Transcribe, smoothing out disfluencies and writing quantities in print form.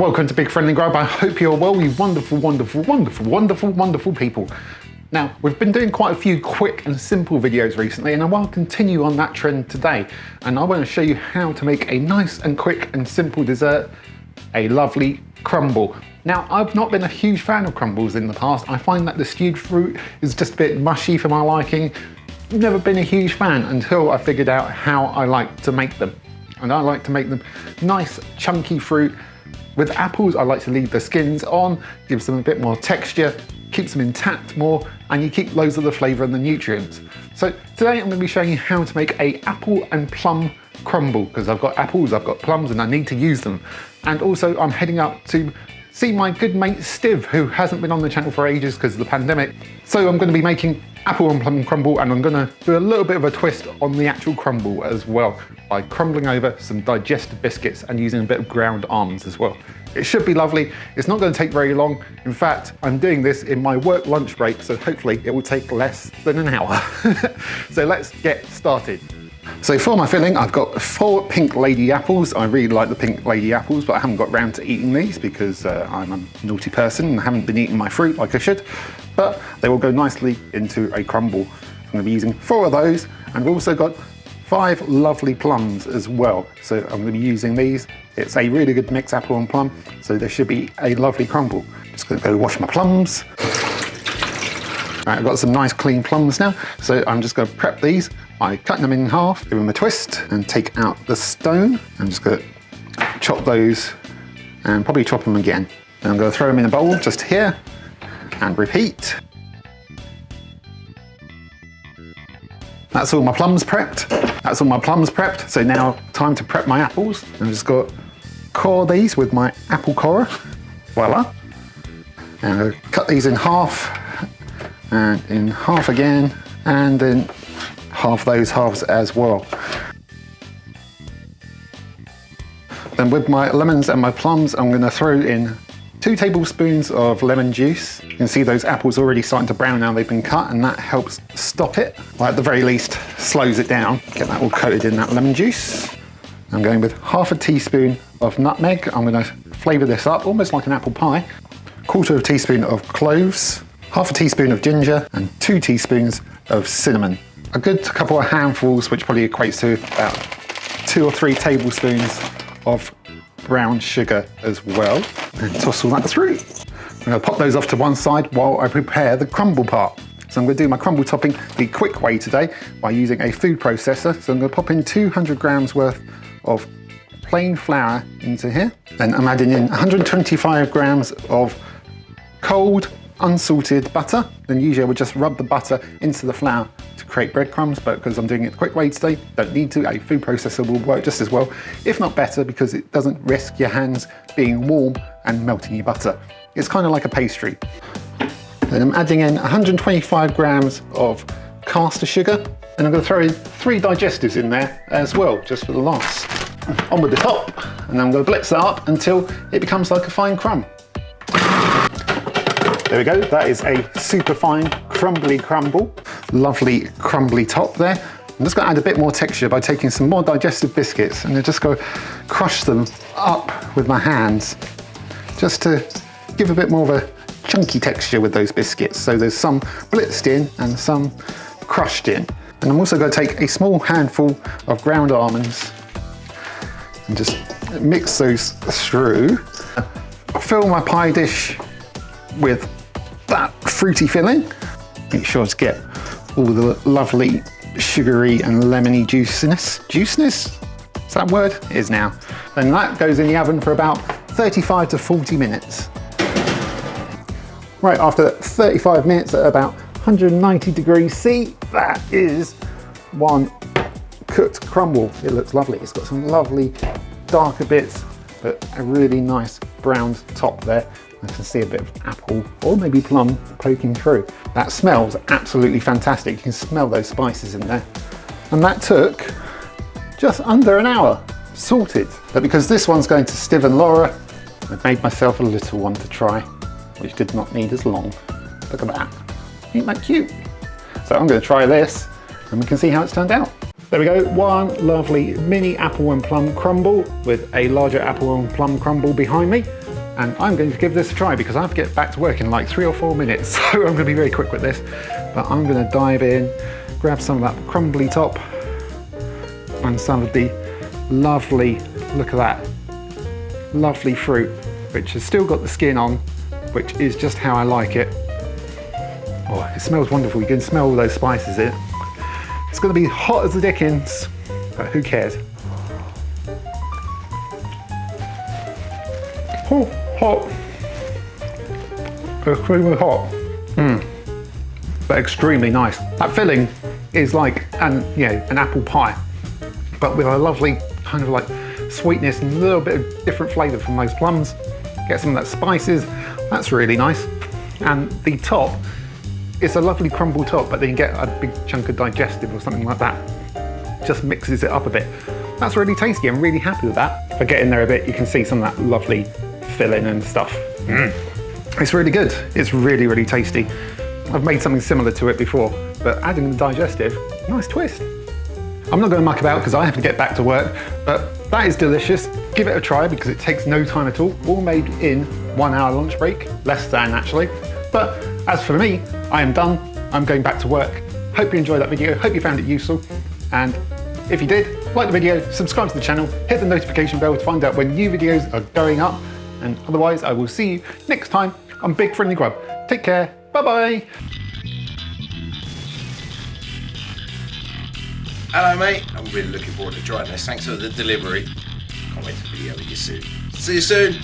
welcome to Big Friendly Grub. I hope you're well, you wonderful, wonderful, wonderful, wonderful, wonderful people. Now, we've been doing quite a few quick and simple videos recently, and I want to continue on that trend today. And I want to show you how to make a nice and quick and simple dessert, a lovely crumble. Now, I've not been a huge fan of crumbles in the past. I find that the stewed fruit is just a bit mushy for my liking. Never been a huge fan until I figured out how I like to make them. And I like to make them nice, chunky fruit. With apples, I like to leave the skins on, gives them a bit more texture, keeps them intact more, and you keep loads of the flavour and the nutrients. So today I'm going to be showing you how to make a apple and plum crumble, because I've got apples, I've got plums, and I need to use them. And also I'm heading up to see my good mate Stiv, who hasn't been on the channel for ages because of the pandemic. So I'm going to be making apple and plum crumble, and I'm going to do a little bit of a twist on the actual crumble as well by crumbling over some digestive biscuits and using a bit of ground almonds as well. It should be lovely. It's not going to take very long. In fact, I'm doing this in my work lunch break, so hopefully it will take less than an hour. So let's get started. So for my filling, I've got 4 pink lady apples. I really like the pink lady apples, but I haven't got round to eating these because I'm a naughty person and haven't been eating my fruit like I should. But they will go nicely into a crumble. I'm going to be using 4 of those, and I've also got 5 lovely plums as well. So I'm going to be using these. It's a really good mix, apple and plum, so there should be a lovely crumble. Just going to go wash my plums. Right, I've got some nice clean plums now, so I'm just going to prep these by cutting them in half, give them a twist, and take out the stone. I'm just going to chop those and probably chop them again. Then I'm going to throw them in a bowl just here and repeat. That's all my plums prepped. That's all my plums prepped. So now time to prep my apples. I'm just going to core these with my apple corer. Voila. And I'm going to cut these in half, and in half again, and then half those halves as well. Then with my lemons and my plums, I'm going to throw in 2 tablespoons of lemon juice. You can see those apples already starting to brown now they've been cut, and that helps stop it, or at the very least slows it down. Get that all coated in that lemon juice. I'm going with half a teaspoon of nutmeg. I'm going to flavour this up almost like an apple pie. 1/4 teaspoon of cloves, half a teaspoon of ginger, and 2 teaspoons of cinnamon. A good couple of handfuls, which probably equates to about 2 or 3 tablespoons of brown sugar as well, and toss all that through. I'm going to pop those off to one side while I prepare the crumble part. So I'm going to do my crumble topping the quick way today by using a food processor. So I'm going to pop in 200 grams worth of plain flour into here. Then I'm adding in 125 grams of cold unsalted butter. Then usually I would just rub the butter into the flour to create breadcrumbs, but because I'm doing it the quick way today, don't need to. A food processor will work just as well, if not better, because it doesn't risk your hands being warm and melting your butter. It's kind of like a pastry. Then I'm adding in 125 grams of caster sugar, and I'm going to throw in 3 digestives in there as well, just for the loss. On with the top, and I'm going to blitz that up until it becomes like a fine crumb. There we go, that is a super fine crumbly crumble. Lovely crumbly top there. I'm just going to add a bit more texture by taking some more digestive biscuits, and I just go crush them up with my hands just to give a bit more of a chunky texture with those biscuits. So there's some blitzed in and some crushed in. And I'm also going to take a small handful of ground almonds and just mix those through. Fill my pie dish with that fruity filling. Make sure to get all the lovely sugary and lemony juiciness. Juiciness? Is that a word? It is now. Then that goes in the oven for about 35 to 40 minutes. Right, after 35 minutes at about 190 degrees C, that is one cooked crumble. It looks lovely. It's got some lovely darker bits, but a really nice browned top there. I can see a bit of apple or maybe plum poking through. That smells absolutely fantastic. You can smell those spices in there. And that took just under an hour, sorted. But because this one's going to Stiv and Laura, I've made myself a little one to try, which did not need as long. Look at that. Ain't that cute? So I'm going to try this and we can see how it's turned out. There we go, one lovely mini apple and plum crumble with a larger apple and plum crumble behind me. and I'm going to give this a try because I have to get back to work in like 3 or 4 minutes, so I'm going to be very quick with this. But I'm going to dive in, grab some of that crumbly top and some of the lovely, look at that, lovely fruit, which has still got the skin on, which is just how I like it. Oh, it smells wonderful. You can smell all those spices in it. It's going to be hot as the dickens, but who cares? Oh, hot. Extremely hot. But extremely nice. That filling is like an apple pie, but with a lovely kind of like sweetness and a little bit of different flavour from those plums. Get some of that spices. That's really nice. And the top, it's a lovely crumble top, but then you get a big chunk of digestive or something like that. Just mixes it up a bit. That's really tasty. I'm really happy with that. If I get in there a bit, you can see some of that lovely filling and stuff. It's really good. It's really, really tasty. I've made something similar to it before, but adding the digestive, nice twist. I'm not going to muck about because I have to get back to work, but that is delicious. Give it a try because it takes no time at all made in 1 hour lunch break, less than actually. But as for me, I am done. I'm going back to work. Hope you enjoyed that video. Hope you found it useful. And if you did, like the video, subscribe to the channel, hit the notification bell to find out when new videos are going up. And otherwise, I will see you next time on Big Friendly Grub. Take care. Bye-bye. Hello mate, I'm really looking forward to trying this. Thanks for the delivery. Can't wait to video with you soon. See you soon.